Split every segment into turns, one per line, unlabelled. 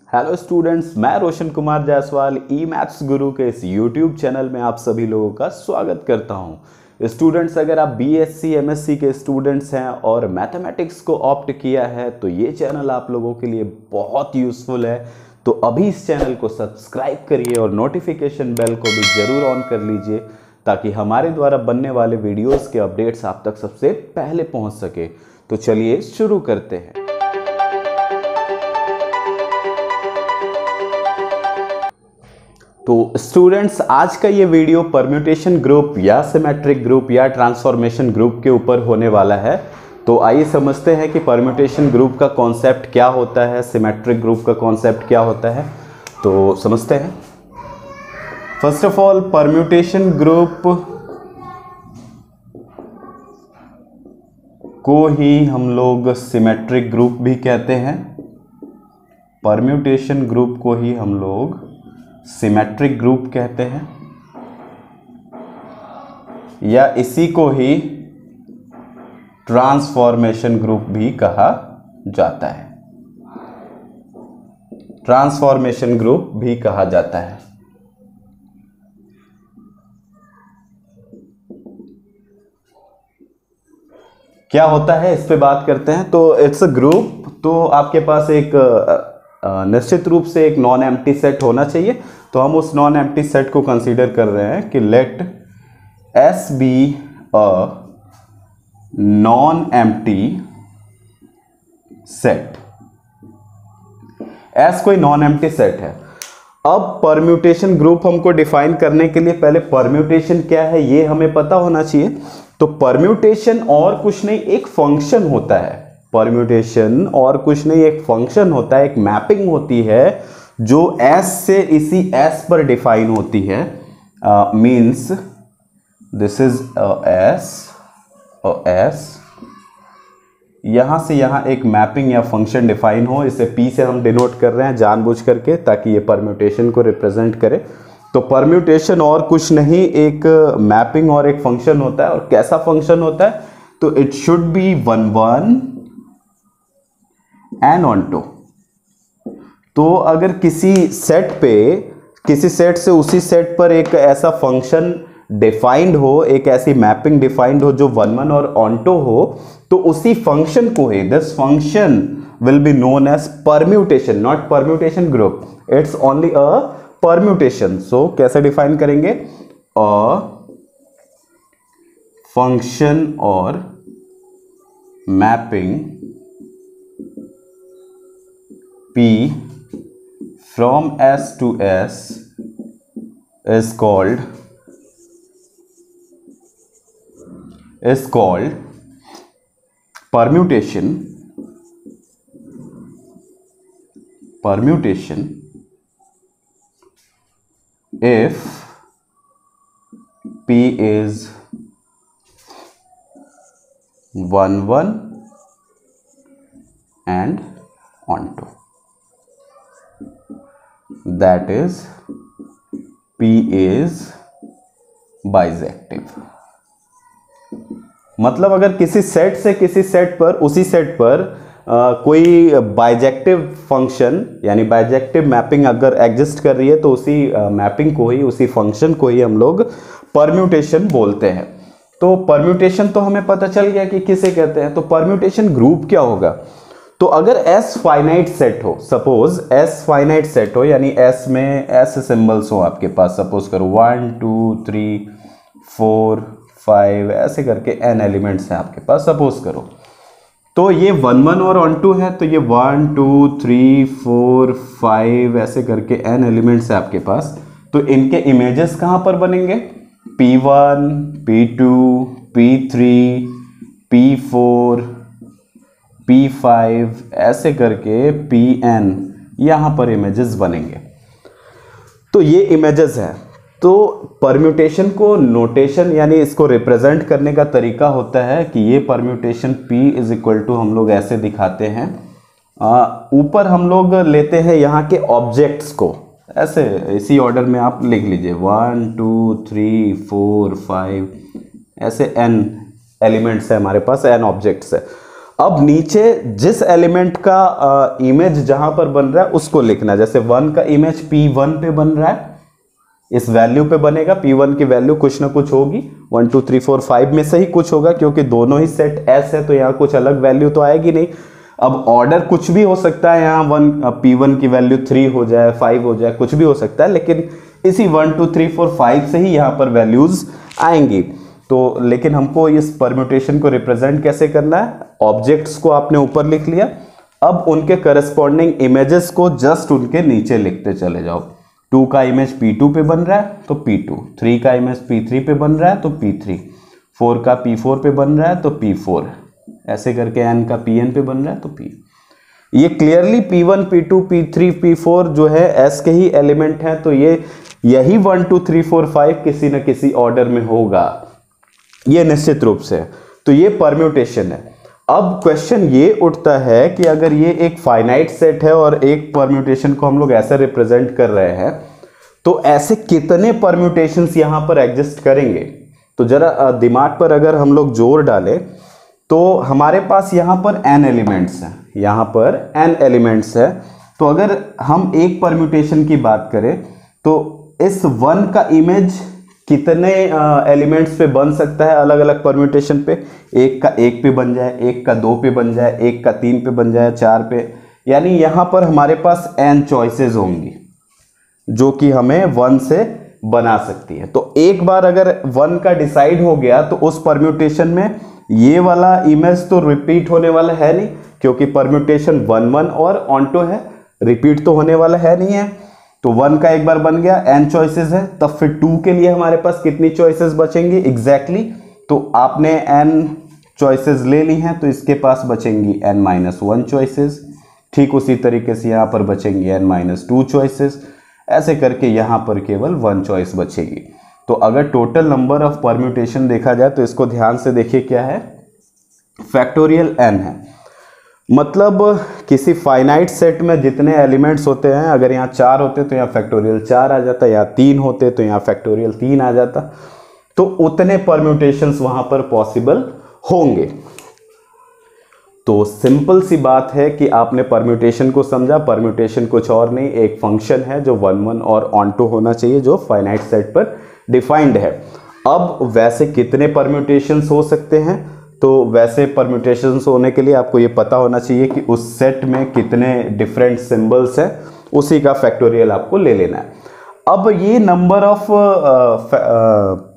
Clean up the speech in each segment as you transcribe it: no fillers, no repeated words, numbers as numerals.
Hello students, मैं रोशन कुमार जायसवाल ई maths गुरु के इस यूट्यूब चैनल में आप सभी लोगों का स्वागत करता हूं। स्टूडेंट्स, अगर आप बीएससी एमएससी के स्टूडेंट्स हैं और मैथमेटिक्स को ऑप्ट किया है तो ये चैनल आप लोगों के लिए बहुत यूज़फुल है। तो अभी इस चैनल को सब्सक्राइब करिए और नोटिफिकेशन बेल को भी ज़रूर ऑन कर लीजिए ताकि हमारे द्वारा बनने वाले वीडियोज़ के अपडेट्स आप तक सबसे पहले पहुँच सके। तो चलिए शुरू करते हैं। तो स्टूडेंट्स, आज का ये वीडियो परम्यूटेशन ग्रुप या सिमेट्रिक ग्रुप या ट्रांसफॉर्मेशन ग्रुप के ऊपर होने वाला है। तो आइए समझते हैं कि परम्यूटेशन ग्रुप का कॉन्सेप्ट क्या होता है, सिमेट्रिक ग्रुप का कॉन्सेप्ट क्या होता है। तो समझते हैं। First of all, permutation group को ही हम लोग सिमेट्रिक ग्रुप भी कहते हैं। परम्यूटेशन ग्रुप को ही हम लोग सिमेट्रिक ग्रुप कहते हैं या इसी को ही ट्रांसफॉर्मेशन ग्रुप भी कहा जाता है। ट्रांसफॉर्मेशन ग्रुप भी कहा जाता है। क्या होता है इस पे बात करते हैं। तो इट्स अ ग्रुप, तो आपके पास एक निश्चित रूप से एक नॉन एम्प्टी सेट होना चाहिए। तो हम उस नॉन एम्प्टी सेट को कंसीडर कर रहे हैं कि let S be a non empty set. S कोई नॉन एम्प्टी सेट है। अब परम्यूटेशन ग्रुप हमको डिफाइन करने के लिए पहले परम्यूटेशन क्या है ये हमें पता होना चाहिए। तो परम्यूटेशन और कुछ नहीं, एक फंक्शन होता है। परम्यूटेशन और कुछ नहीं, एक फंक्शन होता है, एक मैपिंग होती है जो S से इसी S पर डिफाइन होती है। मीन्स दिस इज S, यहां से यहां एक मैपिंग या फंक्शन डिफाइन हो। इसे P से हम डिनोट कर रहे हैं जानबूझ करके ताकि ये परम्यूटेशन को रिप्रेजेंट करे। तो परम्यूटेशन और कुछ नहीं, एक मैपिंग और एक फंक्शन होता है। और कैसा फंक्शन होता है? तो it should be 1 1 and onto टू। तो अगर किसी सेट से उसी सेट पर एक ऐसा फंक्शन डिफाइंड हो, एक ऐसी मैपिंग डिफाइंड हो जो 1 1 और ऑनटो हो, तो उसी फंक्शन को ही, this function will be known as permutation, not permutation group. It's only a permutation. So कैसे डिफाइन करेंगे? अ फंक्शन और mapping P from S to S is called permutation if P is 1 1 and onto, that is P is bijective. मतलब अगर किसी set से किसी set पर, उसी सेट पर कोई बाइजेक्टिव फंक्शन यानी बाइजेक्टिव मैपिंग अगर एग्जिस्ट कर रही है तो उसी मैपिंग को ही, उसी फंक्शन को ही हम लोग परम्यूटेशन बोलते हैं। तो परम्यूटेशन तो हमें पता चल गया कि किसे कहते हैं। तो परम्यूटेशन ग्रुप क्या होगा? तो अगर S फाइनाइट सेट हो, सपोज S फाइनाइट सेट हो, यानी S में S सिंबल्स हो आपके पास, सपोज करो 1 2 3 4 5 ऐसे करके n एलिमेंट्स हैं आपके पास, सपोज करो। तो ये 1 1 और ऑन टू है, तो ये 1 2 3 4 5 ऐसे करके n एलिमेंट्स है आपके पास। तो इनके इमेजेस कहां पर बनेंगे? P1 P2 P3 P4 P5 ऐसे करके Pn यहां पर इमेजेस बनेंगे। तो ये इमेजेस है। तो परम्यूटेशन को नोटेशन यानी इसको रिप्रेजेंट करने का तरीका होता है कि ये permutation P is equal to हम लोग ऐसे दिखाते हैं। ऊपर हम लोग लेते हैं यहाँ के ऑब्जेक्ट्स को, ऐसे इसी ऑर्डर में आप लिख लीजिए 1 2 3 4 5 ऐसे n एलिमेंट्स है हमारे पास, n ऑब्जेक्ट्स है। अब नीचे जिस एलिमेंट का इमेज जहां पर बन रहा है उसको लिखना है। जैसे 1 का इमेज P1 पे बन रहा है, इस वैल्यू पे बनेगा। P1 की वैल्यू कुछ ना कुछ होगी, 1 2 3 4 5 में से ही कुछ होगा, क्योंकि दोनों ही सेट S है तो यहाँ कुछ अलग वैल्यू तो आएगी नहीं। अब ऑर्डर कुछ भी हो सकता है, यहाँ P1 की वैल्यू 3 हो जाए, 5 हो जाए, कुछ भी हो सकता है, लेकिन इसी 1 2 3 4 5 से ही यहाँ पर वैल्यूज आएंगी। तो लेकिन हमको इस परम्यूटेशन को रिप्रेजेंट कैसे करना है? ऑब्जेक्ट्स को आपने ऊपर लिख लिया, अब उनके करस्पॉन्डिंग इमेजेस को जस्ट उनके नीचे लिखते चले जाओ। 2 का इमेज P2 पे बन रहा है तो P2, 3 का इमेज P3 पे बन रहा है तो P3, 4 का P4 पे बन रहा है तो P4, ऐसे करके n का Pn पे बन रहा है तो P। ये clearly P1 P2 P3 P4 जो है S के ही एलिमेंट हैं, तो ये यही 1 2 3 4 5 किसी न किसी ऑर्डर में होगा, ये निश्चित रूप से। तो ये परम्यूटेशन है। अब क्वेश्चन ये उठता है कि अगर ये एक फाइनाइट सेट है और एक परम्यूटेशन को हम लोग ऐसे रिप्रेजेंट कर रहे हैं, तो ऐसे कितने परम्यूटेशंस यहां पर एग्जिस्ट करेंगे? तो जरा दिमाग पर अगर हम लोग जोर डालें तो हमारे पास यहां पर n एलिमेंट्स हैं, यहां पर n एलिमेंट्स है। तो अगर हम एक परम्यूटेशन की बात करें तो इस 1 का इमेज कितने एलिमेंट्स पे बन सकता है अलग अलग परम्यूटेशन पे? एक का 1 पे बन जाए, एक का 2 पे बन जाए, एक का 3 पे बन जाए, 4 पे, यानी यहां पर हमारे पास n चॉइसेस होंगी जो कि हमें 1 से बना सकती है। तो एक बार अगर 1 का डिसाइड हो गया तो उस परम्यूटेशन में ये वाला इमेज तो रिपीट होने वाला है नहीं, क्योंकि परम्यूटेशन 1 1 और ऑन्टो है, रिपीट तो होने वाला है नहीं है। तो 1 का एक बार बन गया, n चॉइसेस है, तब फिर 2 के लिए हमारे पास कितनी चॉइसेस बचेंगी एग्जैक्टली? तो आपने n चॉइसेस ले ली हैं तो इसके पास बचेंगी n-1 चॉइसेस, ठीक उसी तरीके से यहाँ पर बचेंगी n-2 चॉइसेस, ऐसे करके यहाँ पर केवल 1 चॉइस बचेगी। तो अगर टोटल नंबर ऑफ परम्यूटेशन देखा जाए तो इसको ध्यान से देखिए, क्या है? फैक्टोरियल n है। मतलब किसी फाइनाइट सेट में जितने एलिमेंट्स होते हैं, अगर यहाँ 4 होते तो यहाँ फैक्टोरियल 4 आ जाता, यहाँ 3 होते तो यहाँ फैक्टोरियल 3 आ जाता, तो उतने परम्यूटेशंस वहां पर पॉसिबल होंगे। तो सिंपल सी बात है कि आपने परम्यूटेशन को समझा। परम्यूटेशन कुछ और नहीं, एक फंक्शन है जो 1 1 और ऑन्टो होना चाहिए, जो फाइनाइट सेट पर डिफाइंड है। अब वैसे कितने परम्यूटेशंस हो सकते हैं? तो वैसे परम्यूटेशंस होने के लिए आपको ये पता होना चाहिए कि उस सेट में कितने डिफरेंट सिंबल्स हैं, उसी का फैक्टोरियल आपको ले लेना है। अब ये नंबर ऑफ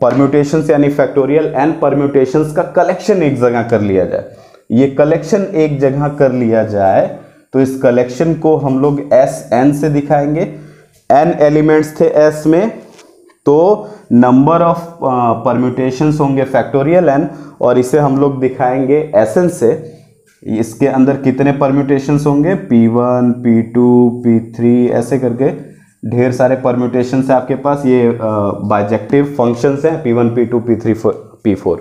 परम्यूटेशंस यानी फैक्टोरियल n परम्यूटेशंस का कलेक्शन एक जगह कर लिया जाए, ये कलेक्शन एक जगह कर लिया जाए तो इस कलेक्शन को हम लोग Sn से दिखाएंगे। n एलिमेंट्स थे S में, तो नंबर ऑफ परम्यूटेशंस होंगे फैक्टोरियल n, और इसे हम लोग दिखाएंगे Sn से। इसके अंदर कितने परम्यूटेशंस होंगे? P1 P2 P3 ऐसे करके ढेर सारे परम्यूटेशंस है आपके पास। ये बाइजेक्टिव फंक्शंस हैं, P1 P2 P3 P4।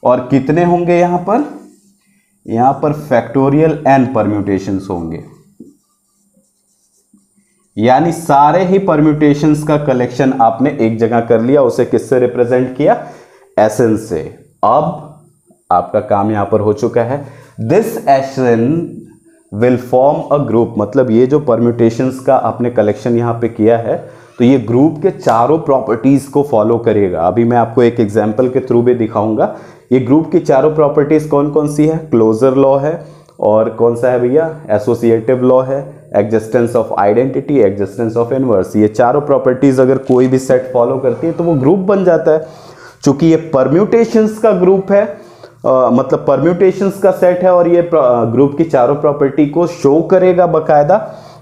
और कितने होंगे यहाँ पर? यहाँ पर फैक्टोरियल n परम्यूटेशंस होंगे, यानी सारे ही परम्यूटेशंस का कलेक्शन आपने एक जगह कर लिया। उसे किससे रिप्रेजेंट किया? Sn से। अब आपका काम यहां पर हो चुका है। This Sn will form a group, मतलब ये जो परम्यूटेशंस का आपने कलेक्शन यहां पे किया है तो ये ग्रुप के चारों प्रॉपर्टीज को फॉलो करेगा। अभी मैं आपको एक एग्जांपल के थ्रू भी दिखाऊंगा। ये ग्रुप की चारों प्रॉपर्टीज कौन कौन सी है? क्लोजर लॉ है, और कौन सा है भैया? एसोसिएटिव लॉ है, existence of identity, existence of inverse. ये चारों प्रॉपर्टीज अगर कोई भी सेट फॉलो करती है तो वो ग्रुप बन जाता है। चूंकि ये परम्यूटेशंस का ग्रुप है, मतलब परम्यूटेशंस का सेट है, और ये ग्रुप की चारों प्रॉपर्टी को शो करेगा बकायदा,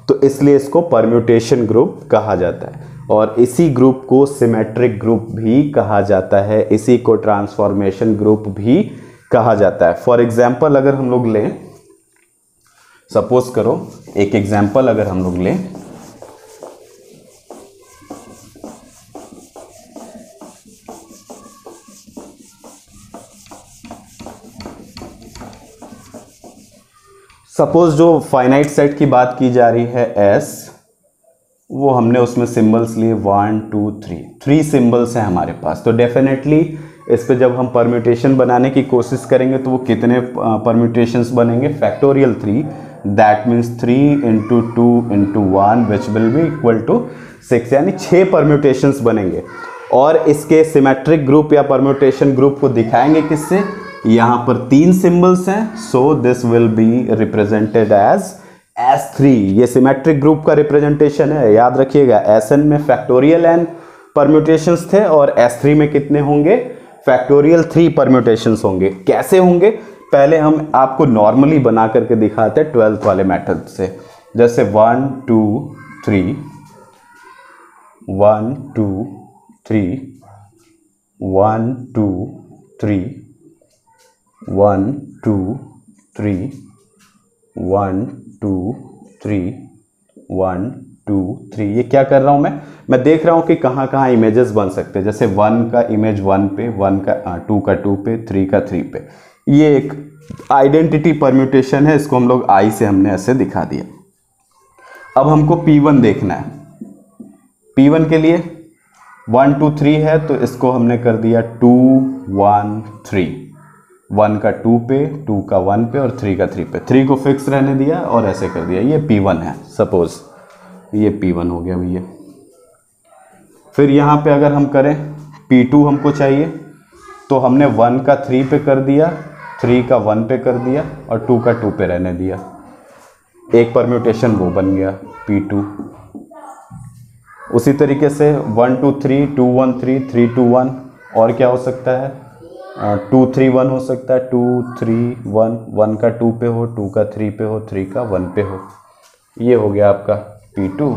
तो इसलिए इसको परम्यूटेशन ग्रुप कहा जाता है। और इसी ग्रुप को सिमेट्रिक ग्रुप भी कहा जाता है, इसी को ट्रांसफॉर्मेशन ग्रुप भी कहा जाता है। फॉर एग्जाम्पल अगर हम लोग लें, सपोज करो एक एग्जाम्पल अगर हम लोग लें, सपोज जो फाइनाइट सेट की बात की जा रही है S, वो हमने उसमें सिंबल्स लिए 1 2 3 सिंबल्स हैं हमारे पास। तो डेफिनेटली इस पे जब हम परम्यूटेशन बनाने की कोशिश करेंगे तो वो कितने परम्यूटेशंस बनेंगे, factorial 3, that means 3 into 2 into 1 which will be equal to 6, यानी 6 परम्यूटेशंस बनेंगे। और इसके सिमेट्रिक ग्रुप या परम्यूटेशन ग्रुप को दिखाएंगे किससे, यहाँ पर 3 सिंबल्स हैं, so this will be represented as S3। ये सिमेट्रिक ग्रुप का रिप्रेजेंटेशन है, याद रखिएगा। Sn में फैक्टोरियल n परम्यूटेशंस थे और S3 में कितने होंगे, फैक्टोरियल 3 परम्यूटेशंस होंगे। कैसे होंगे, पहले हम आपको नॉर्मली बना करके दिखाते हैं 12th वाले मेथड से। जैसे 1 2 3 1 2 3 1 2 3 1 2 3 1 2 3 1 2 3। ये क्या कर रहा हूं मैं देख रहा हूं कि कहां कहां इमेजेस बन सकते हैं। जैसे 1 का इमेज 1 पे, 1 का 2 का 2 पे, 3 का 3 पे। ये एक आइडेंटिटी परम्यूटेशन है, इसको हम लोग आई से हमने ऐसे दिखा दिया। अब हमको P1 देखना है। P1 के लिए 1 2 3 है तो इसको हमने कर दिया 2 1 3, 1 का 2 पे, 2 का 1 पे और 3 का 3 पे। 3 को फिक्स रहने दिया और ऐसे कर दिया। ये P1 है, सपोज ये P1 हो गया भैया। फिर यहाँ पे अगर हम करें P2 हमको चाहिए तो हमने 1 का 3 पे कर दिया, 3 का 1 पे कर दिया और 2 का 2 पे रहने दिया। एक परम्यूटेशन वो बन गया P2। उसी तरीके से 1 2 3 2 1 3 3 2 1 और क्या हो सकता है, 2 3 1 हो सकता है, 2 3 1, 1 का 2 पे हो, 2 का 3 पे हो, 3 का 1 पे हो। ये हो गया आपका P2,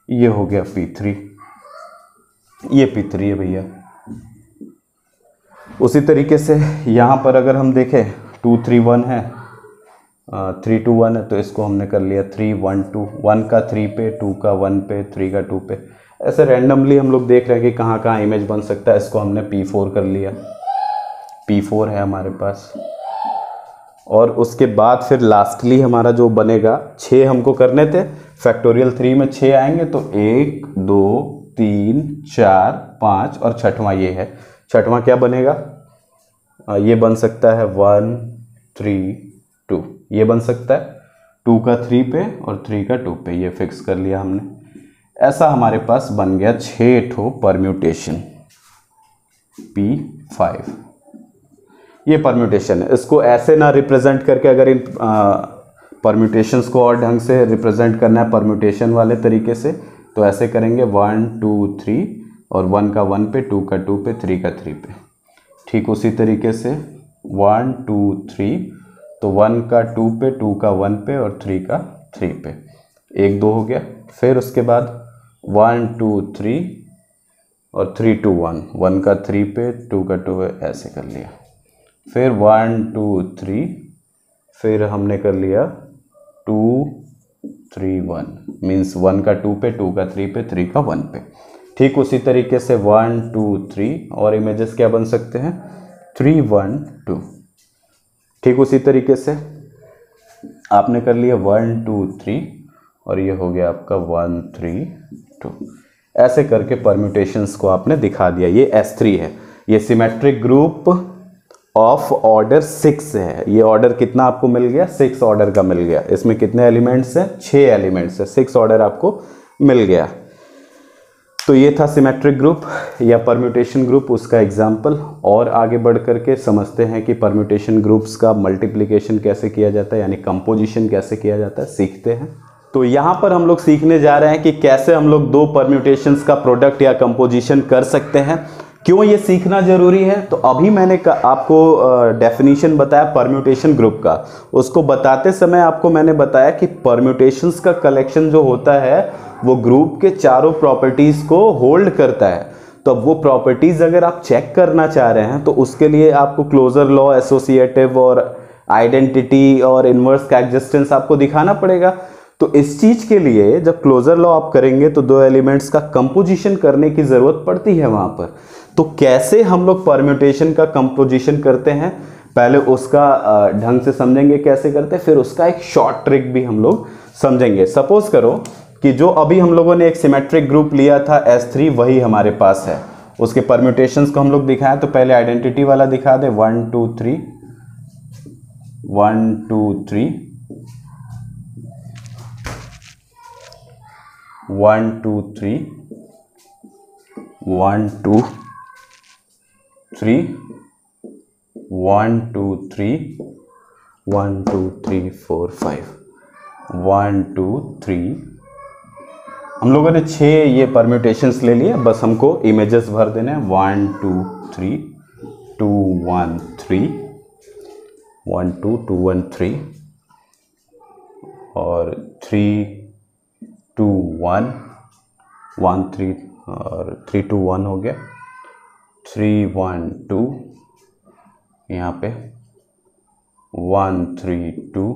ये हो गया P3, ये P3 है भैया। उसी तरीके से यहाँ पर अगर हम देखें 2 3 1 है, 3 2 1 है तो इसको हमने कर लिया 3 1 2, 1 का 3 पे, 2 का 1 पे, 3 का 2 पे। ऐसे रैंडमली हम लोग देख रहे हैं कि कहाँ कहाँ इमेज बन सकता है। इसको हमने P4 कर लिया, P4 है हमारे पास। और उसके बाद फिर लास्टली हमारा जो बनेगा 6 हमको करने थे, फैक्टोरियल 3 में 6 आएंगे तो 1 2 3 4 5 और छठवां ये है। छठवां क्या बनेगा, ये बन सकता है 1 3 2, ये बन सकता है 2 का 3 पे और 3 का 2 पे, ये फिक्स कर लिया हमने। ऐसा हमारे पास बन गया 6 ठो परम्यूटेशन P5। ये परम्यूटेशन है। इसको ऐसे ना रिप्रेजेंट करके, अगर इन परम्यूटेशंस को और ढंग से रिप्रेजेंट करना है परम्यूटेशन वाले तरीके से, तो ऐसे करेंगे 1 2 3 और 1 का 1 पे, 2 का 2 पे, 3 का 3 पे। ठीक उसी तरीके से 1 2 3 तो 1 का 2 पे, 2 का 1 पे और 3 का 3 पे। 1 2 हो गया। फिर उसके बाद 1 2 3 और 3 2 1, 1 का 3 पे, 2 का 2 पे, ऐसे कर लिया। फिर 1 2 3, फिर हमने कर लिया 2 3 1, मीन्स 1 का 2 पे, 2 का 3 पे, 3 का 1 पे। ठीक उसी तरीके से 1 2 3 और इमेजेस क्या बन सकते हैं, 3 1 2। ठीक उसी तरीके से आपने कर लिया 1 2 3 और ये हो गया आपका 1 3 2। ऐसे करके परम्यूटेशंस को आपने दिखा दिया। ये S3 है, ये सिमेट्रिक ग्रुप ऑफ ऑर्डर 6 है। ये ऑर्डर कितना आपको मिल गया, 6 ऑर्डर का मिल गया। इसमें कितने एलिमेंट्स हैं, 6 एलिमेंट्स है, 6 ऑर्डर आपको मिल गया। तो ये था सिमेट्रिक ग्रुप या परम्यूटेशन ग्रुप, उसका एग्जाम्पल। और आगे बढ़ करके समझते हैं कि परम्यूटेशन ग्रुप्स का मल्टीप्लिकेशन कैसे किया जाता है, यानी कंपोजिशन कैसे किया जाता है, सीखते हैं। तो यहाँ पर हम लोग सीखने जा रहे हैं कि कैसे हम लोग 2 परम्यूटेशंस का प्रोडक्ट या कंपोजिशन कर सकते हैं। क्यों ये सीखना जरूरी है, तो अभी मैंने आपको डेफिनेशन बताया परम्यूटेशन ग्रुप का। उसको बताते समय आपको मैंने बताया कि परम्यूटेशंस का कलेक्शन जो होता है वो ग्रुप के चारों प्रॉपर्टीज को होल्ड करता है। तो अब वो प्रॉपर्टीज अगर आप चेक करना चाह रहे हैं तो उसके लिए आपको क्लोजर लॉ, एसोसिएटिव और आइडेंटिटी और इनवर्स का एग्जिस्टेंस आपको दिखाना पड़ेगा। तो इस चीज के लिए जब क्लोजर लॉ आप करेंगे तो 2 एलिमेंट्स का कंपोजिशन करने की जरूरत पड़ती है वहां पर। तो कैसे हम लोग परम्यूटेशन का कंपोजिशन करते हैं, पहले उसका ढंग से समझेंगे कैसे करते हैं, फिर उसका एक शॉर्ट ट्रिक भी हम लोग समझेंगे। सपोज करो कि जो अभी हम लोगों ने एक सिमेट्रिक ग्रुप लिया था S3, वही हमारे पास है। उसके परम्यूटेशंस को हम लोग दिखाएं तो पहले आइडेंटिटी वाला दिखा दे, 1 2 3 1 2 3 1 2 3 1 2 3 1 2 3 1 2 3 4 5 1 2 3। हम लोगों ने 6 ये परम्यूटेशंस ले लिए, बस हमको इमेजेस भर देने हैं। 1 2 3 2 1 3 1 2 2 1 3 और 3 2 1 1 3 और 3 2 1 हो गया, 3 1 2 यहाँ पे 1 3 2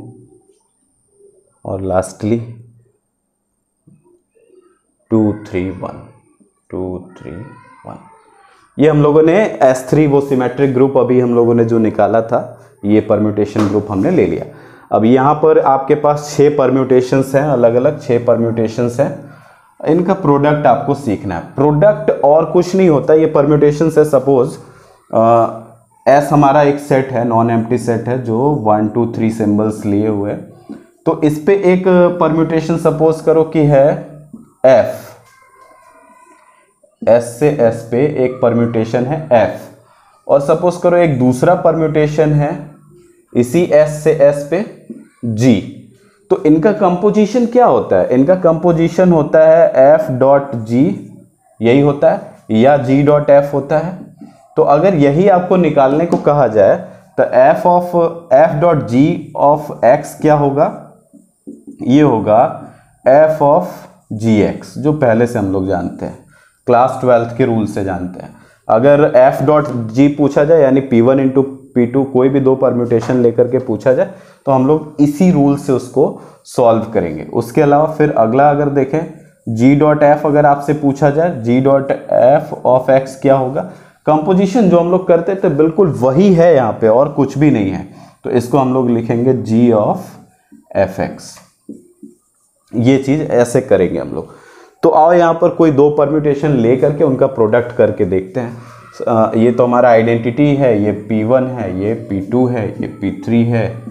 और लास्टली 2 3 1 2 3 1। ये हम लोगों ने S3 वो सिमेट्रिक ग्रुप अभी हम लोगों ने जो निकाला था, ये परम्यूटेशन ग्रुप हमने ले लिया। अब यहाँ पर आपके पास 6 परम्यूटेशंस हैं, अलग अलग 6 परम्यूटेशंस हैं। इनका प्रोडक्ट आपको सीखना है। प्रोडक्ट और कुछ नहीं होता, ये परम्यूटेशंस है। सपोज S हमारा एक सेट है, नॉन एम्प्टी सेट है जो 1 2 3 सिंबल्स लिए हुए, तो इस पे एक परम्यूटेशन सपोज करो कि है F, S से S पे एक परम्यूटेशन है F, और सपोज करो एक दूसरा परम्यूटेशन है इसी S से S पे G। तो इनका कंपोजिशन क्या होता है? इनका कंपोजिशन होता है F डॉट G, यही होता है, या G डॉट F होता है। तो अगर यही आपको निकालने को कहा जाए तो F dot G of X क्या होगा? ये होगा F ऑफ Gx, जो पहले से हम लोग जानते हैं, क्लास 12th के रूल से जानते हैं। अगर F डॉट G पूछा जाए यानी P1 इंटू P2 कोई भी 2 परम्यूटेशन लेकर के पूछा जाए तो हम लोग इसी रूल से उसको सॉल्व करेंगे। उसके अलावा फिर अगला अगर देखें G डॉट F अगर आपसे पूछा जाए, G dot F of X क्या होगा? कंपोजिशन जो हम लोग करते थे बिल्कुल वही है यहाँ पे, और कुछ भी नहीं है, तो इसको हम लोग लिखेंगे G ऑफ Fx। ये चीज ऐसे करेंगे हम लोग। तो आओ यहाँ पर कोई 2 परम्यूटेशन ले करके उनका प्रोडक्ट करके देखते हैं। ये तो हमारा आइडेंटिटी है, ये P1 है, ये P2 है, ये P3 है,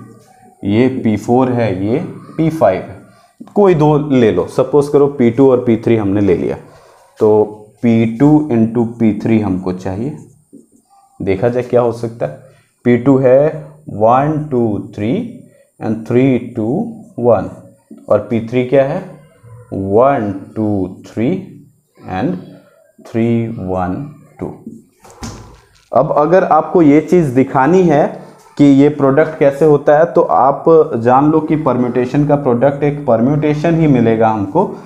ये P4 है, ये P5 है। कोई 2 ले लो, सपोज करो P2 और P3 हमने ले लिया, तो P2 इंटू P3 हमको चाहिए। देखा जाए क्या हो सकता है। P2 है 1 2 3 एंड 3 2 1, और P3 क्या है 1 2 3 एंड 3 1 2। अब अगर आपको ये चीज़ दिखानी है कि ये प्रोडक्ट कैसे होता है, तो आप जान लो कि परम्यूटेशन का प्रोडक्ट एक परम्यूटेशन ही मिलेगा हमको,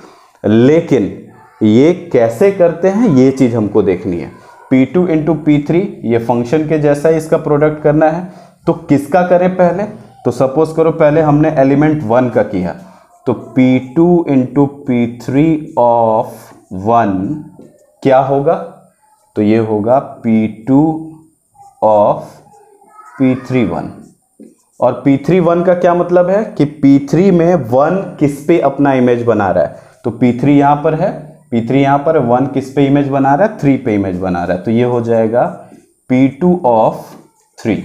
लेकिन ये कैसे करते हैं ये चीज़ हमको देखनी है। P2 इंटू P3 ये फंक्शन के जैसा ही इसका प्रोडक्ट करना है, तो किसका करें पहले? तो सपोज करो पहले हमने एलिमेंट 1 का किया, तो P2 इंटू P3 ऑफ 1 क्या होगा? तो ये होगा P2 ऑफ P3 1। और P3 1 का क्या मतलब है कि P3 में 1 किस पे अपना इमेज बना रहा है? तो P3 यहां पर है, P3 यहां पर 1 किस पे इमेज बना रहा है? 3 पे इमेज बना रहा है, तो ये हो जाएगा P2 ऑफ 3।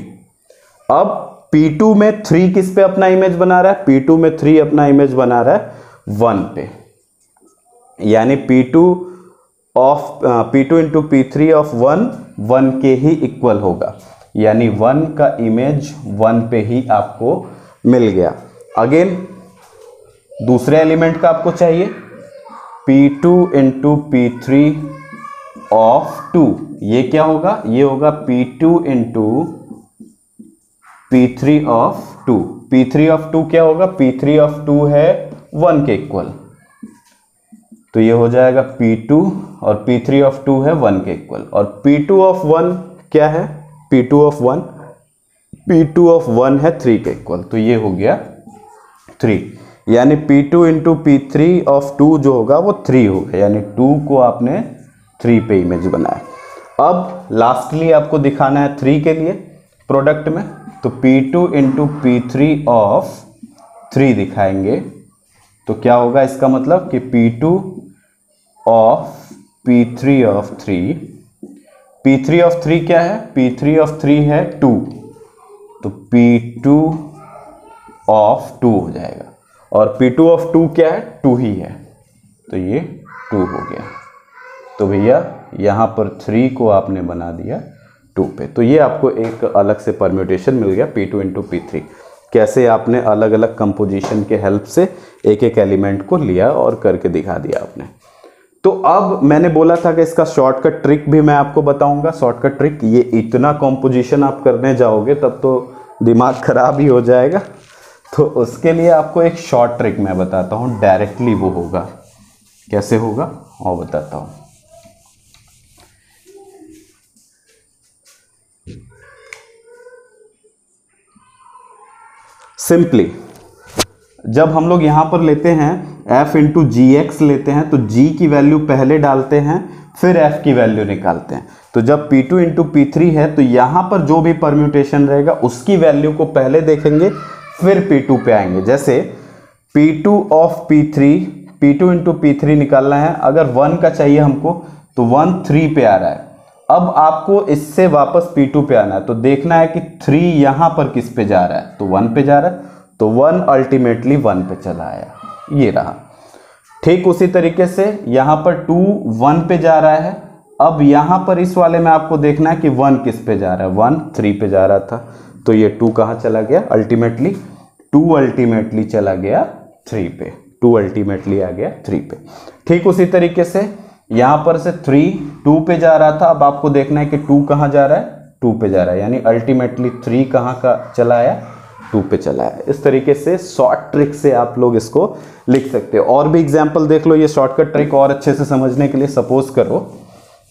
अब P2 में 3 किस पे अपना इमेज बना रहा है? P2 में 3 अपना इमेज बना रहा है 1 पे, यानी P2 इंटू P3 ऑफ 1 के ही इक्वल होगा, यानी 1 का इमेज 1 पे ही आपको मिल गया। अगेन दूसरे एलिमेंट का आपको चाहिए P2 इंटू P3 ऑफ 2, ये क्या होगा? ये होगा P2 into P3 of 2। P3 of 2 क्या होगा? P3 ऑफ 2 है 1 के इक्वल, तो ये हो जाएगा P2, और P3 ऑफ 2 है 1 के इक्वल, और P2 ऑफ 1 क्या है? P2 ऑफ 1 है 3 के इक्वल, तो ये हो गया 3, यानी P2 इंटू P3 ऑफ 2 जो होगा वो 3 होगा, यानी 2 को आपने 3 पे इमेज बनाया। अब लास्टली आपको दिखाना है 3 के लिए प्रोडक्ट में, तो P2 इंटू P3 ऑफ 3 दिखाएंगे, तो क्या होगा इसका मतलब कि P2 of P3 of 3 P3 of 3 क्या है? P3 ऑफ 3 है 2, तो P2 ऑफ 2 हो जाएगा, और P2 ऑफ 2 क्या है? 2 ही है, तो ये 2 हो गया। तो भैया यहाँ पर 3 को आपने बना दिया 2 पे, तो ये आपको एक अलग से परम्यूटेशन मिल गया P2 इंटू P3। कैसे आपने अलग अलग कंपोजिशन के हेल्प से एक एक एलिमेंट को लिया और करके दिखा दिया आपने। तो अब मैंने बोला था कि इसका शॉर्टकट ट्रिक भी मैं आपको बताऊंगा। शॉर्टकट ट्रिक, ये इतना कंपोजिशन आप करने जाओगे तब तो दिमाग खराब ही हो जाएगा, तो उसके लिए आपको एक शॉर्ट ट्रिक मैं बताता हूँ, डायरेक्टली वो होगा। कैसे होगा और बताता हूँ। सिंपली जब हम लोग यहां पर लेते हैं f इंटू जी एक्स लेते हैं, तो g की वैल्यू पहले डालते हैं, फिर f की वैल्यू निकालते हैं। तो जब P2 इंटू P3 है, तो यहां पर जो भी परम्यूटेशन रहेगा उसकी वैल्यू को पहले देखेंगे, फिर P2 पे आएंगे। जैसे P2 of P3, P2 into P3 निकालना है, अगर 1 का चाहिए हमको, तो 1 3 पे आ रहा है। अब आपको इससे वापस P2 पे आना है, तो देखना है कि 3 यहां पर किस पे जा रहा है, तो 1 पे जा रहा है, तो 1 अल्टीमेटली 1 पे चला आया, ये रहा। ठीक उसी तरीके से यहां पर 2 1 पे जा रहा है। अब यहां पर इस वाले में आपको देखना है कि 1 किस पे जा रहा है, 1 3 पे जा रहा था, तो ये 2 कहां चला गया? अल्टीमेटली 2 अल्टीमेटली चला गया 3 पे, 2 अल्टीमेटली आ गया 3 पे। ठीक उसी तरीके से यहां पर से 3 2 पे जा रहा था, अब आपको देखना है कि 2 कहां जा रहा है? 2 पे जा रहा है, यानी अल्टीमेटली 3 कहां का चला आया? 2 पे चला है। इस तरीके से शॉर्ट ट्रिक से आप लोग इसको लिख सकते हो। और भी एग्जांपल देख लो, ये शॉर्टकट ट्रिक और अच्छे से समझने के लिए। सपोज करो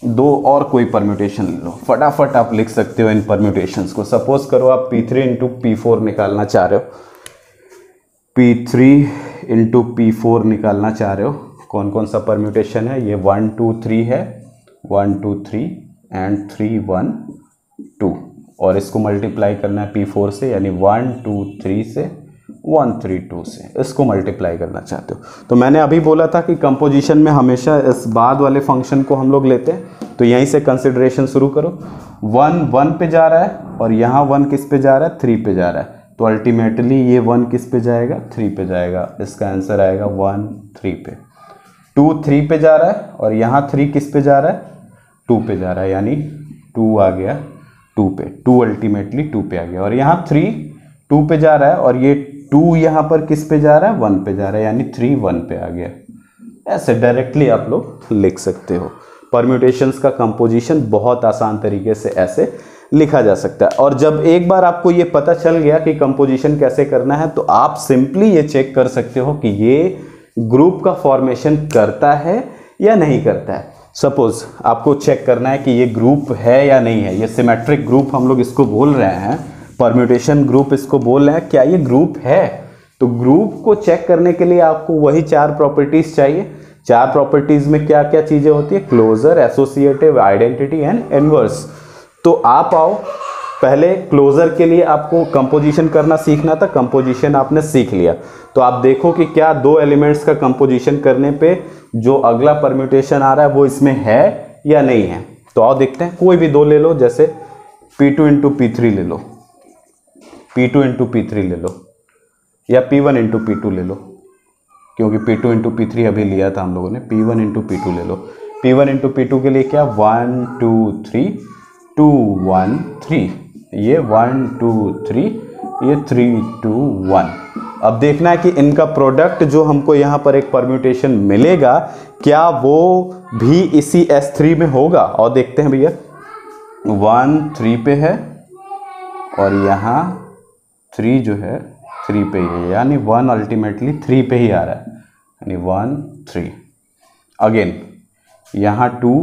2 और कोई परम्यूटेशन ले लो, फटाफट आप लिख सकते हो इन परम्यूटेशंस को। सपोज करो आप P3 इंटू P4 निकालना चाह रहे हो, P3 इंटू P4 निकालना चाह रहे हो, कौन कौन सा परम्यूटेशन है? ये 1 2 3 है, 1 2 3 एंड 3 1 2, और इसको मल्टीप्लाई करना है P4 से, यानी 1 2 3 से 1 3 2 से, इसको मल्टीप्लाई करना चाहते हो। तो मैंने अभी बोला था कि कंपोजिशन में हमेशा इस बाद वाले फंक्शन को हम लोग लेते हैं, तो यहीं से कंसिडरेशन शुरू करो। 1 1 पे जा रहा है, और यहाँ 1 किस पे जा रहा है? 3 पे जा रहा है, तो अल्टीमेटली ये 1 किस पे जाएगा? 3 पे जाएगा। इसका आंसर आएगा 1 3 पे। 2 3 पे जा रहा है, और यहाँ 3 किस पे जा रहा है? 2 पे जा रहा है, यानी 2 आ गया 2 पे, 2 अल्टीमेटली 2 पे आ गया। और यहाँ 3 2 पे जा रहा है, और ये 2 यहाँ पर किस पे जा रहा है? 1 पे जा रहा है, यानी 3 1 पे आ गया। ऐसे डायरेक्टली आप लोग लिख सकते हो। परम्यूटेशंस का कंपोजिशन बहुत आसान तरीके से ऐसे लिखा जा सकता है। और जब एक बार आपको ये पता चल गया कि कंपोजिशन कैसे करना है, तो आप सिंपली ये चेक कर सकते हो कि ये ग्रुप का फॉर्मेशन करता है या नहीं करता है। सपोज आपको चेक करना है कि ये ग्रुप है या नहीं है, ये सिमेट्रिक ग्रुप हम लोग इसको बोल रहे हैं, परम्यूटेशन ग्रुप इसको बोल रहे हैं, क्या ये ग्रुप है? तो ग्रुप को चेक करने के लिए आपको वही 4 प्रॉपर्टीज चाहिए। 4 प्रॉपर्टीज में क्या क्या चीजें होती है? Closure, associative, identity and inverse. तो आप आओ, पहले क्लोजर के लिए आपको कंपोजिशन करना सीखना था, कंपोजिशन आपने सीख लिया, तो आप देखो कि क्या 2 एलिमेंट्स का कंपोजिशन करने पे जो अगला परम्यूटेशन आ रहा है वो इसमें है या नहीं है। तो आओ देखते हैं, कोई भी 2 ले लो, जैसे P2 इंटू P3 ले लो, P2 इंटू P3 ले लो, या P1 इंटू P2 ले लो, क्योंकि P2 इंटू P3 अभी लिया था हम लोगों ने। P1 इंटू P2 ले लो। P1 इंटू P2 के लिए क्या? 1 2 3 2 1 3, ये 1 2 3, ये 3 2 1। अब देखना है कि इनका प्रोडक्ट जो हमको यहाँ पर एक परम्यूटेशन मिलेगा, क्या वो भी इसी S3 में होगा। और देखते हैं भैया, 1 3 पे है, और यहाँ 3 जो है 3 पे ही है, यानी 1 अल्टीमेटली 3 पे ही आ रहा है, यानी 1 3। अगेन यहाँ 2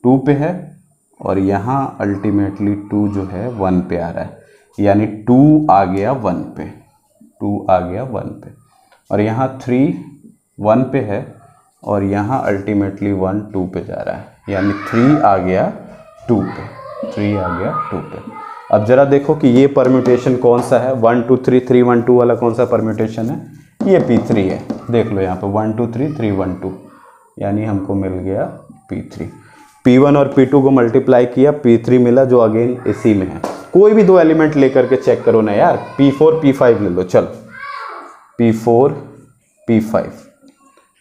2 पे है, और यहाँ अल्टीमेटली 2 जो है 1 पे आ रहा है, यानी 2 आ गया 1 पे, 2 आ गया 1 पे। और यहाँ 3 1 पे है, और यहाँ अल्टीमेटली 1 2 पे जा रहा है, यानी 3 आ गया 2 पे, 3 आ गया 2 पे। अब जरा देखो कि ये परम्यूटेशन कौन सा है, 1 2 3 3 1 2 वाला कौन सा परम्यूटेशन है? ये P3 है। देख लो यहाँ पे 1 2 3 3 1 2, यानी हमको मिल गया P3। P1 और P2 को मल्टीप्लाई किया, P3 मिला जो अगेन इसी में है। कोई भी दो एलिमेंट लेकर के चेक करो ना यार, P4 P5 ले लो, चलो P4 P5,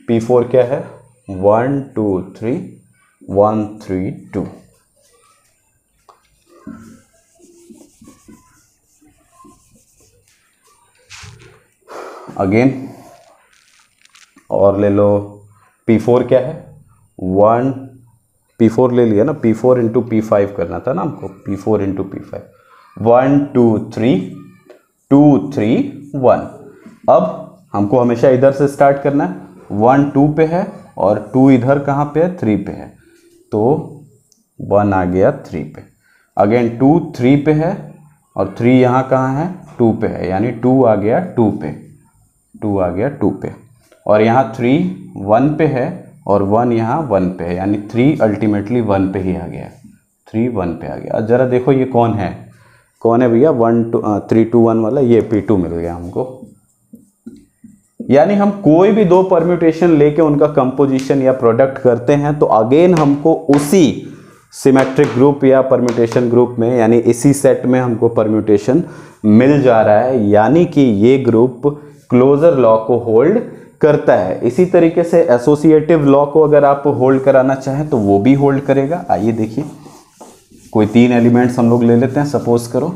P4 क्या है 1 2 3 1 3 2, अगेन और ले लो P4 क्या है 1, P4 ले लिया ना, P4 इंटू P5 करना था ना हमको, P4 इंटू P5, 1 2 3 2 3 1। अब हमको हमेशा इधर से स्टार्ट करना है, 1 2 पे है और 2 इधर कहाँ पे है 3 पे है, तो 1 आ गया 3 पे, अगेन 2 3 पे है और 3 यहाँ कहाँ है 2 पे है, यानी 2 आ गया 2 पे, 2 आ गया 2 पे, और यहाँ 3 1 पे है और 1 यहाँ 1 पे है, यानी 3 अल्टीमेटली 1 पे ही आ गया, 3 1 पे आ गया। जरा देखो ये कौन है भैया 1 2 3 2 1 वाला, ये P2 मिल गया हमको। यानी हम कोई भी दो परम्यूटेशन लेके उनका कंपोजिशन या प्रोडक्ट करते हैं तो अगेन हमको उसी सिमेट्रिक ग्रुप या परम्यूटेशन ग्रुप में, यानी इसी सेट में हमको परम्यूटेशन मिल जा रहा है, यानी कि ये ग्रुप क्लोजर लॉ को होल्ड करता है। इसी तरीके से एसोसिएटिव लॉ को अगर आप होल्ड कराना चाहें तो वो भी होल्ड करेगा। आइए देखिए, कोई 3 एलिमेंट्स हम लोग ले लेते हैं, सपोज करो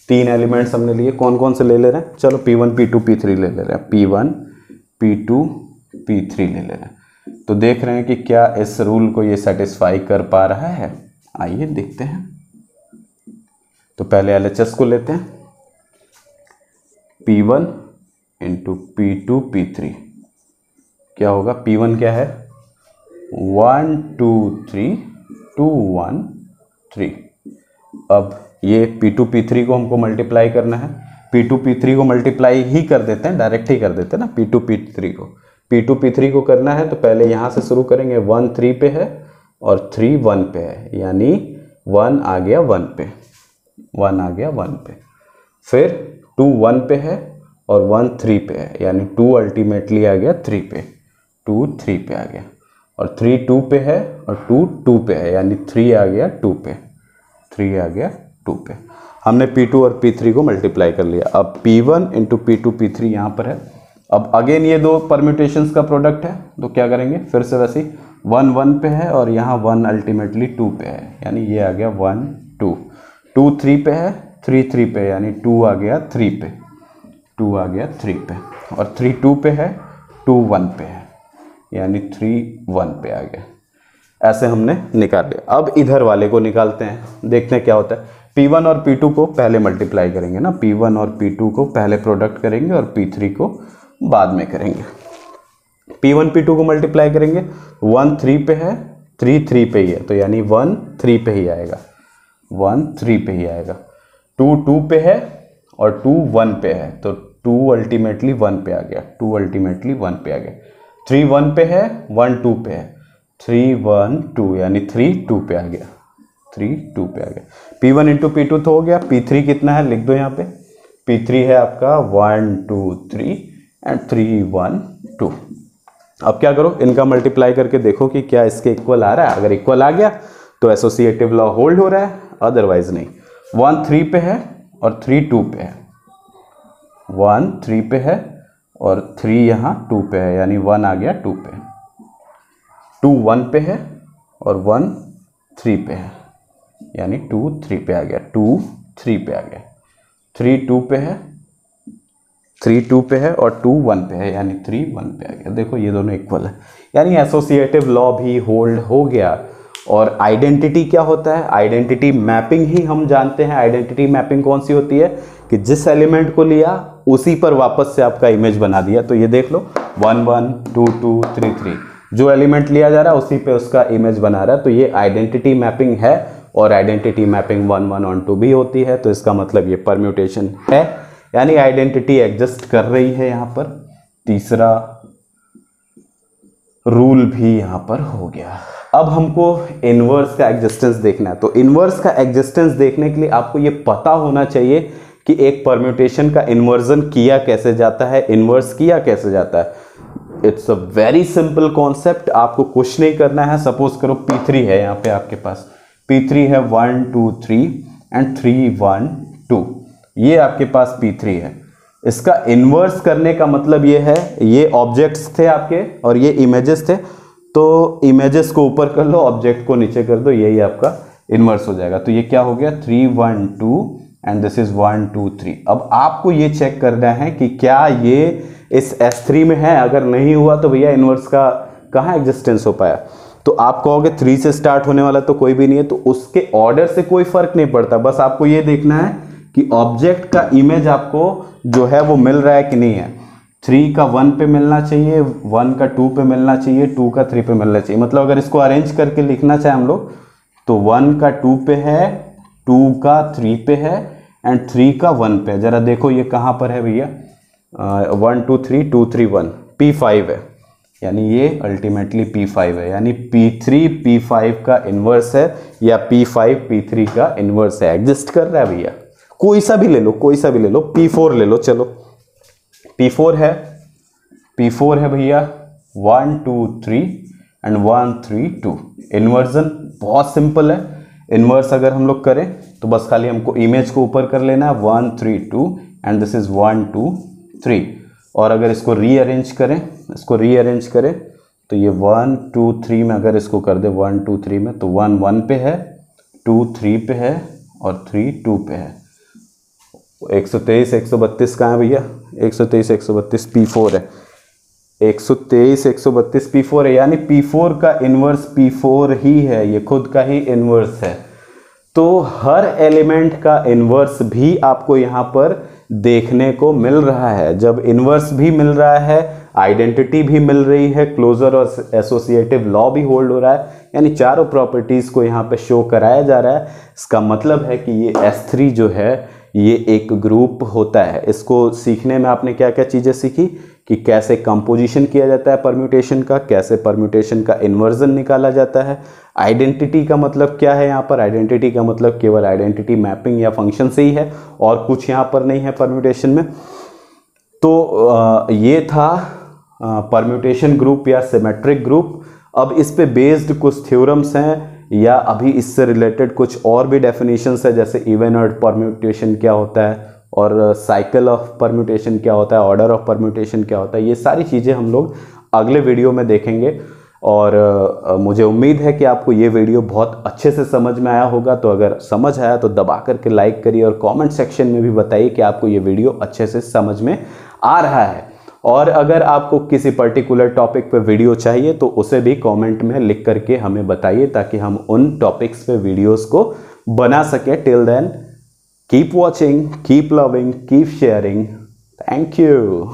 3 एलिमेंट्स हमने लिए, कौन कौन से ले ले रहे हैं, चलो P1 P2 P3 ले ले रहे हैं, P1 P2 P3 ले ले रहे हैं, तो देख रहे हैं कि क्या इस रूल को ये सेटिस्फाई कर पा रहा है। आइए देखते हैं, तो पहले LHS को लेते हैं, P1 इंटू P2 P3 क्या होगा, P1 क्या है 1 2 3 2 1 3। अब ये P2 P3 को हमको मल्टीप्लाई करना है, P2 P3 को मल्टीप्लाई ही कर देते हैं, डायरेक्ट ही कर देते हैं ना P2 P3 को करना है, तो पहले यहाँ से शुरू करेंगे, 1 3 पे है और 3 1 पे है, यानी 1 आ गया 1 पे, 1 आ गया 1 पे, फिर 2 1 पे है और 1 3 पे है, यानी 2 अल्टीमेटली आ गया 3 पे, 2 3 पे आ गया, और 3 2 पे है और 2 2 पे है, यानी 3 आ गया 2 पे, 3 आ गया 2 पे। हमने P2 और P3 को मल्टीप्लाई कर लिया। अब P1 इंटू P2 P3 यहाँ पर है। अब अगेन ये दो परम्यूटेशंस का प्रोडक्ट है, तो क्या करेंगे, फिर से वैसे 1 1 पे है और यहाँ 1 अल्टीमेटली 2 पे है, यानी ये आ गया 1 2, 2 3 पे है, 3 3 पे, यानी 2 आ गया 3 पे, 2 आ गया 3 पे, और 3 2 पे है, 2 1 पे है, यानी 3 1 पे आ गया। ऐसे हमने निकाल लिया। अब इधर वाले को निकालते हैं, देखते हैं क्या होता है। P1 और P2 को पहले मल्टीप्लाई करेंगे ना, P1 और P2 को पहले प्रोडक्ट करेंगे और P3 को बाद में करेंगे। P1 P2 को मल्टीप्लाई करेंगे, 1 3 पे है, 3 3 पे ही है, तो यानी 1 3 पे ही आएगा, 1 3 पे ही आएगा। 2 2 पे है और 2 1 पे है, तो 2 अल्टीमेटली 1 पे आ गया, 2 अल्टीमेटली 1 पे आ गया। 3 1 पे है, 1 2 पे है, 3 1 2, यानी 3 2 पे आ गया, 3 2 पे आ गया। P1 इंटू P2 तो हो गया, P3 कितना है लिख दो यहाँ पे, P3 है आपका 1 2 3 एंड 3 1 2। अब क्या करो, इनका मल्टीप्लाई करके देखो कि क्या इसके इक्वल आ रहा है। अगर इक्वल आ गया तो एसोसिएटिव लॉ होल्ड हो रहा है, अदरवाइज नहीं। 1 3 पे है और 3 2 पे है, 1 3 पे है और 3 यहाँ 2 पे है, यानी 1 आ गया 2 पे, 2 1 पे है और 1 3 पे है, यानी 2 3 पे आ गया, 2 3 पे आ गया। 3 2 पे है, 3 2 पे है और 2 1 पे है, यानी 3 1 पे आ गया। देखो ये दोनों इक्वल है, यानी एसोसिएटिव लॉ भी होल्ड हो गया। और आइडेंटिटी क्या होता है, आइडेंटिटी मैपिंग ही हम जानते हैं। आइडेंटिटी मैपिंग कौन सी होती है कि जिस एलिमेंट को लिया उसी पर वापस से आपका इमेज बना दिया। तो ये देख लो 1 1 2 2 3 3, जो एलिमेंट लिया जा रहा है उसी पे उसका इमेज बना रहा है, तो ये आइडेंटिटी मैपिंग है। और आइडेंटिटी मैपिंग 1 1 on 2 भी होती है, तो इसका मतलब ये परम्यूटेशन है, यानी आइडेंटिटी एग्जिस्ट कर रही है यहाँ पर। तीसरा रूल भी यहाँ पर हो गया। अब हमको इनवर्स का एग्जिस्टेंस देखना है। तो इनवर्स का एग्जिस्टेंस देखने के लिए आपको ये पता होना चाहिए कि एक परम्यूटेशन का इन्वर्जन किया कैसे जाता है, इन्वर्स किया कैसे जाता है। It's a very simple concept, आपको कुछ नहीं करना है। सपोज करो P3 है यहाँ पे आपके पास, P3 है 1 2 3 एंड 3 1 2, ये आपके पास P3 है। इसका इन्वर्स करने का मतलब ये है, ये ऑब्जेक्ट्स थे आपके और ये इमेजेस थे, तो इमेजेस को ऊपर कर लो, ऑब्जेक्ट को नीचे कर दो, यही आपका इन्वर्स हो जाएगा। तो ये क्या हो गया 3 1 2 एंड दिस इज 1 2 3। अब आपको ये चेक करना है कि क्या ये इस S3 में है, अगर नहीं हुआ तो भैया इन्वर्स का कहाँ एग्जिस्टेंस हो पाया। तो आप कहोगे 3 से स्टार्ट होने वाला तो कोई भी नहीं है, तो उसके ऑर्डर से कोई फर्क नहीं पड़ता, बस आपको ये देखना है कि ऑब्जेक्ट का इमेज आपको जो है वो मिल रहा है कि नहीं है। 3 का 1 पे मिलना चाहिए, 1 का 2 पे मिलना चाहिए, 2 का 3 पे मिलना चाहिए। मतलब अगर इसको अरेंज करके लिखना चाहे हम लोग तो 1 का 2 पे है, 2 का 3 पे है एंड 3 का 1 पे है। जरा देखो ये कहाँ पर है भैया, 1 2 3 2 3 1 P5 है, यानी ये अल्टीमेटली P5 है, यानी P3 P5 का इन्वर्स है या P5 P3 का इन्वर्स है, एग्जिस्ट कर रहा है भैया। कोई सा भी ले लो, कोई सा भी ले लो, P4 ले लो, चलो P4 है, P4 है भैया 1 2 3 एंड 1 3 2। इन्वर्जन बहुत सिंपल है, इन्वर्स अगर हम लोग करें तो बस खाली हमको इमेज को ऊपर कर लेना है 1 3 2 एंड दिस इज 1 2 3। और अगर इसको रीअरेंज करें, इसको रीअरेंज करें तो ये 1 2 3 में अगर इसको कर दे 1 2 3 में, तो 1 1 पे है, 2 3 पे है और 3 2 पे है। 123 132 कहाँ है भैया, 123 132 P4 है, 123 132 P4 है, यानी P4 का इन्वर्स P4 ही है, ये खुद का ही इन्वर्स है। तो हर एलिमेंट का इन्वर्स भी आपको यहाँ पर देखने को मिल रहा है। जब इन्वर्स भी मिल रहा है, आइडेंटिटी भी मिल रही है, क्लोजर और एसोसिएटिव लॉ भी होल्ड हो रहा है, यानी चारों प्रॉपर्टीज को यहाँ पे शो कराया जा रहा है। इसका मतलब है कि ये S3 जो है ये एक ग्रुप होता है। इसको सीखने में आपने क्या क्या चीज़ें सीखी कि कैसे कंपोजिशन किया जाता है परम्यूटेशन का, कैसे परम्यूटेशन का इन्वर्जन निकाला जाता है। आइडेंटिटी का मतलब क्या है, यहाँ पर आइडेंटिटी का मतलब केवल आइडेंटिटी मैपिंग या फंक्शन से ही है और कुछ यहाँ पर नहीं है परम्यूटेशन में। तो ये था परम्यूटेशन ग्रुप या सिमेट्रिक ग्रुप। अब इस पे बेस्ड कुछ थ्योरम्स हैं या अभी इससे रिलेटेड कुछ और भी डेफिनेशंस है, जैसे इवन ऑड परम्यूटेशन क्या होता है और साइकिल ऑफ परम्यूटेशन क्या होता है, ऑर्डर ऑफ परम्यूटेशन क्या होता है, ये सारी चीज़ें हम लोग अगले वीडियो में देखेंगे। और मुझे उम्मीद है कि आपको ये वीडियो बहुत अच्छे से समझ में आया होगा। तो अगर समझ आया तो दबा करके लाइक करिए और कमेंट सेक्शन में भी बताइए कि आपको ये वीडियो अच्छे से समझ में आ रहा है। और अगर आपको किसी पर्टिकुलर टॉपिक पे वीडियो चाहिए तो उसे भी कमेंट में लिख करके हमें बताइए, ताकि हम उन टॉपिक्स पे वीडियोस को बना सकें। Till then keep watching, keep loving, keep sharing. Thank you.